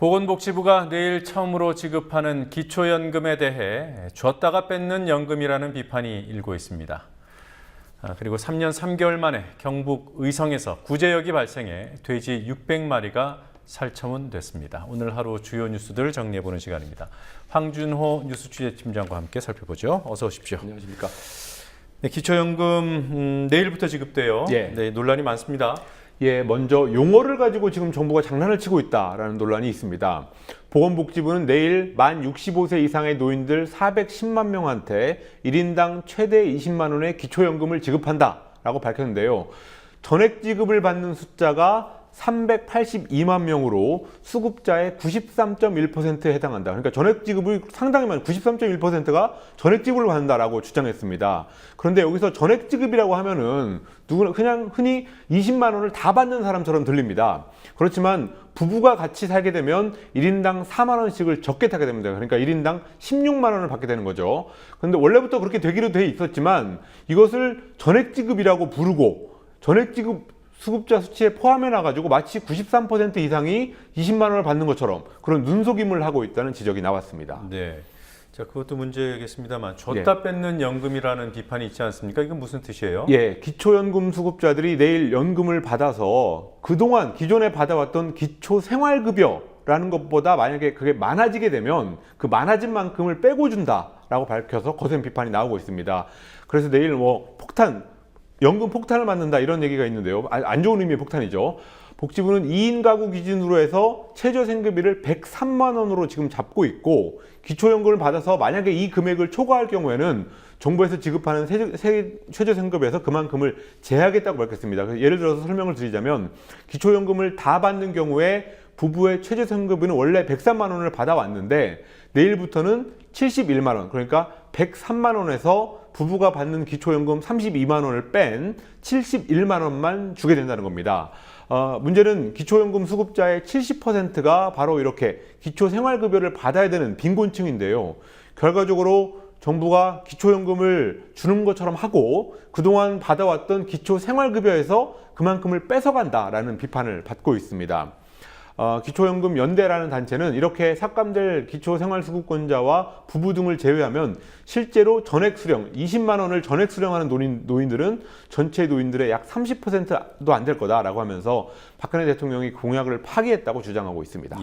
보건복지부가 내일 처음으로 지급하는 기초연금에 대해 줬다가 뺏는 연금이라는 비판이 일고 있습니다. 그리고 3년 3개월 만에 경북 의성에서 구제역이 발생해 돼지 600마리가 살처분됐습니다. 오늘 하루 주요 뉴스들 정리해보는 시간입니다. 황준호 뉴스취재팀장과 함께 살펴보죠. 어서 오십시오. 안녕하십니까. 네, 기초연금 내일부터 지급돼요. 네, 논란이 많습니다. 먼저 용어를 가지고 지금 정부가 장난을 치고 있다라는 논란이 있습니다. 보건복지부는 내일 만 65세 이상의 노인들 410만 명한테 1인당 최대 20만 원의 기초연금을 지급한다라고 밝혔는데요. 전액 지급을 받는 숫자가 382만 명으로 수급자의 93.1%에 해당한다. 그러니까 전액 지급을 상당히 많은 93.1%가 전액 지급을 받는다라고 주장했습니다. 그런데 여기서 전액 지급이라고 하면은 누구나 그냥 흔히 20만 원을 다 받는 사람처럼 들립니다. 그렇지만 부부가 같이 살게 되면 1인당 4만 원씩을 적게 타게 됩니다. 그러니까 1인당 16만 원을 받게 되는 거죠. 그런데 원래부터 그렇게 되기로 돼 있었지만 이것을 전액 지급이라고 부르고 전액 지급 수급자 수치에 포함해 놔가지고 마치 93% 이상이 20만 원을 받는 것처럼 그런 눈속임을 하고 있다는 지적이 나왔습니다. 네, 자 그것도 문제겠습니다만 줬다 뺏는 연금이라는 비판이 있지 않습니까? 이건 무슨 뜻이에요? 기초연금 수급자들이 내일 연금을 받아서 그동안 기존에 받아왔던 기초생활급여라는 것보다 만약에 그게 많아지게 되면 그 많아진 만큼을 빼고 준다라고 밝혀서 거센 비판이 나오고 있습니다. 그래서 내일 연금 폭탄을 맞는다 이런 얘기가 있는데요. 안 좋은 의미의 폭탄이죠. 복지부는 2인 가구 기준으로 해서 최저생계비를 103만 원으로 지금 잡고 있고 기초연금을 받아서 만약에 이 금액을 초과할 경우에는 정부에서 지급하는 최저생계비에서 그만큼을 제하겠다고 밝혔습니다. 예를 들어서 설명을 드리자면 기초연금을 다 받는 경우에 부부의 최저생계비는 원래 103만 원을 받아왔는데 내일부터는 71만 원, 그러니까 103만 원에서 부부가 받는 기초연금 32만 원을 뺀 71만 원만 주게 된다는 겁니다. 문제는 기초연금 수급자의 70%가 바로 이렇게 기초생활급여를 받아야 되는 빈곤층인데요. 결과적으로 정부가 기초연금을 주는 것처럼 하고 그동안 받아왔던 기초생활급여에서 그만큼을 뺏어간다라는 비판을 받고 있습니다. 기초연금 연대라는 단체는 이렇게 삭감될 기초생활수급권자와 부부 등을 제외하면 실제로 전액 수령, 20만 원을 전액 수령하는 노인들은 전체 노인들의 약 30%도 안 될 거다라고 하면서 박근혜 대통령이 공약을 파기했다고 주장하고 있습니다.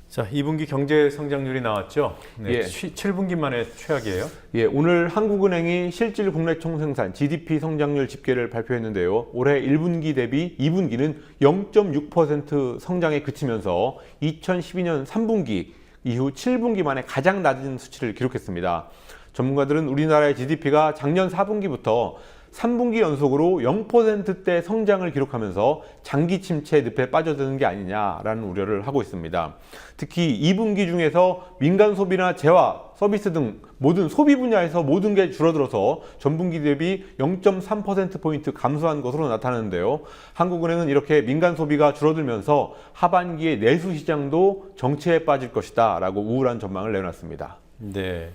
자, 2분기 경제 성장률이 나왔죠? 7분기 만에 최악이에요? 오늘 한국은행이 실질 국내 총생산 GDP 성장률 집계를 발표했는데요. 올해 1분기 대비 2분기는 0.6% 성장에 그치면서 2012년 3분기 이후 7분기 만에 가장 낮은 수치를 기록했습니다. 전문가들은 우리나라의 GDP가 작년 4분기부터 3분기 연속으로 0%대 성장을 기록하면서 장기 침체 늪에 빠져드는 게 아니냐라는 우려를 하고 있습니다. 특히 2분기 중에서 민간 소비나 재화, 서비스 등 모든 소비 분야에서 모든 게 줄어들어서 전분기 대비 0.3%포인트 감소한 것으로 나타나는데요. 한국은행은 이렇게 민간 소비가 줄어들면서 하반기에 내수 시장도 정체에 빠질 것이다 라고 우울한 전망을 내놨습니다. 네.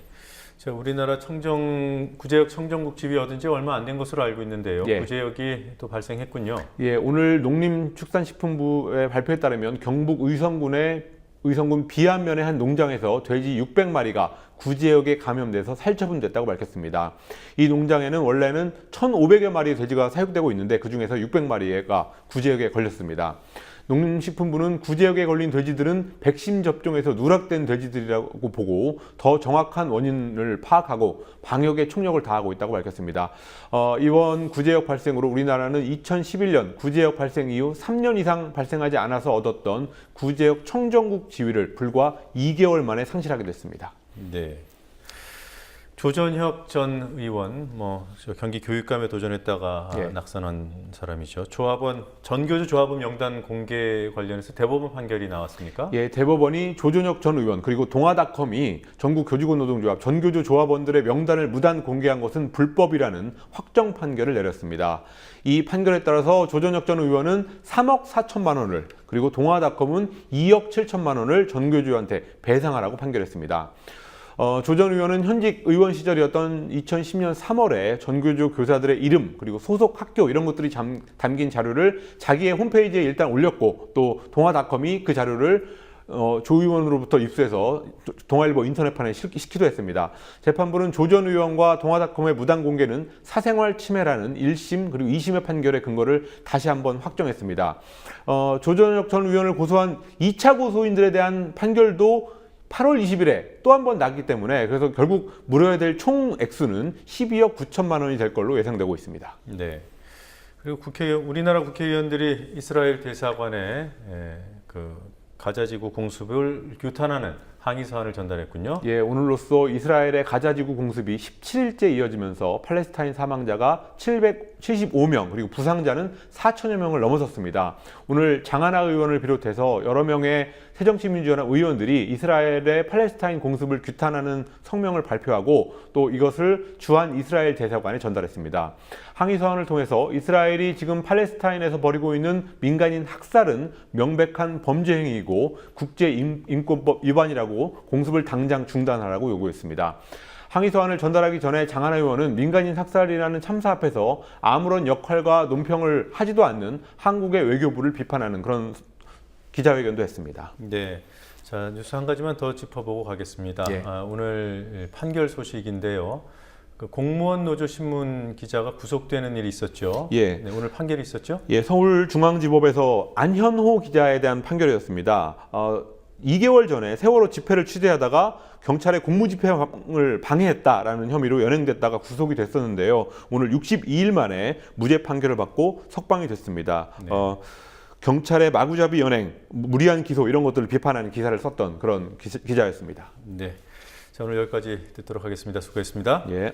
자, 우리나라 구제역 청정국 집이 얻은 지 얼마 안 된 것으로 알고 있는데요. 구제역이 또 발생했군요. 오늘 농림축산식품부의 발표에 따르면 경북 의성군 비안면의 한 농장에서 돼지 600마리가 구제역에 감염돼서 살처분됐다고 밝혔습니다. 이 농장에는 원래는 1,500여 마리의 돼지가 사육되고 있는데 그중에서 600마리가 구제역에 걸렸습니다. 농림식품부는 구제역에 걸린 돼지들은 백신 접종에서 누락된 돼지들이라고 보고 더 정확한 원인을 파악하고 방역에 총력을 다하고 있다고 밝혔습니다. 이번 구제역 발생으로 우리나라는 2011년 구제역 발생 이후 3년 이상 발생하지 않아서 얻었던 구제역 청정국 지위를 불과 2개월 만에 상실하게 됐습니다. 네. 조전혁 전 의원, 경기 교육감에 도전했다가 낙선한 사람이죠. 전교조 조합원 명단 공개 관련해서 대법원 판결이 나왔습니까? 대법원이 조전혁 전 의원 그리고 동아닷컴이 전국 교직원 노동조합 전교조 조합원들의 명단을 무단 공개한 것은 불법이라는 확정 판결을 내렸습니다. 이 판결에 따라서 조전혁 전 의원은 3억 4천만 원을 그리고 동아닷컴은 2억 7천만 원을 전교조한테 배상하라고 판결했습니다. 조 전 의원은 현직 의원 시절이었던 2010년 3월에 전교조 교사들의 이름 그리고 소속 학교 이런 것들이 담긴 자료를 자기의 홈페이지에 일단 올렸고 또 동아닷컴이 그 자료를 조 의원으로부터 입수해서 동아일보 인터넷판에 실기도 했습니다. 재판부는 조 전 의원과 동아닷컴의 무단 공개는 사생활 침해라는 1심 그리고 2심의 판결의 근거를 다시 한번 확정했습니다. 조전혁 전 의원을 고소한 2차 고소인들에 대한 판결도 8월 20일에 또 한 번 나기 때문에 그래서 결국 물어야 될 총 액수는 12억 9천만 원이 될 걸로 예상되고 있습니다. 네. 그리고 우리나라 국회의원들이 이스라엘 대사관에 그 가자지구 공습을 규탄하는 항의 사안을 전달했군요. 예, 오늘로써 이스라엘의 가자지구 공습이 17일째 이어지면서 팔레스타인 사망자가 775명 그리고 부상자는 4천여 명을 넘어섰습니다. 오늘 장하나 의원을 비롯해서 여러 명의 새정치민주연합 의원들이 이스라엘의 팔레스타인 공습을 규탄하는 성명을 발표하고 또 이것을 주한 이스라엘 대사관에 전달했습니다. 항의 서한을 통해서 이스라엘이 지금 팔레스타인에서 벌이고 있는 민간인 학살은 명백한 범죄 행위이고 국제인권법 위반이라고 공습을 당장 중단하라고 요구했습니다. 항의 서한을 전달하기 전에 장하나 의원은 민간인 학살이라는 참사 앞에서 아무런 역할과 논평을 하지도 않는 한국의 외교부를 비판하는 그런 기자회견도 했습니다. 네. 자, 뉴스 한 가지만 더 짚어보고 가겠습니다. 예. 오늘 판결 소식인데요. 그 공무원 노조 신문 기자가 구속되는 일이 있었죠. 예. 네, 오늘 판결이 있었죠. 예, 서울중앙지법에서 안현호 기자에 대한 판결이었습니다. 2개월 전에 세월호 집회를 취재하다가 경찰의 공무집행을 방해했다라는 혐의로 연행됐다가 구속이 됐었는데요. 오늘 62일 만에 무죄 판결을 받고 석방이 됐습니다. 네. 경찰의 마구잡이 연행, 무리한 기소 이런 것들을 비판하는 기사를 썼던 그런 기자였습니다. 네. 자, 오늘 여기까지 듣도록 하겠습니다. 수고했습니다. 예.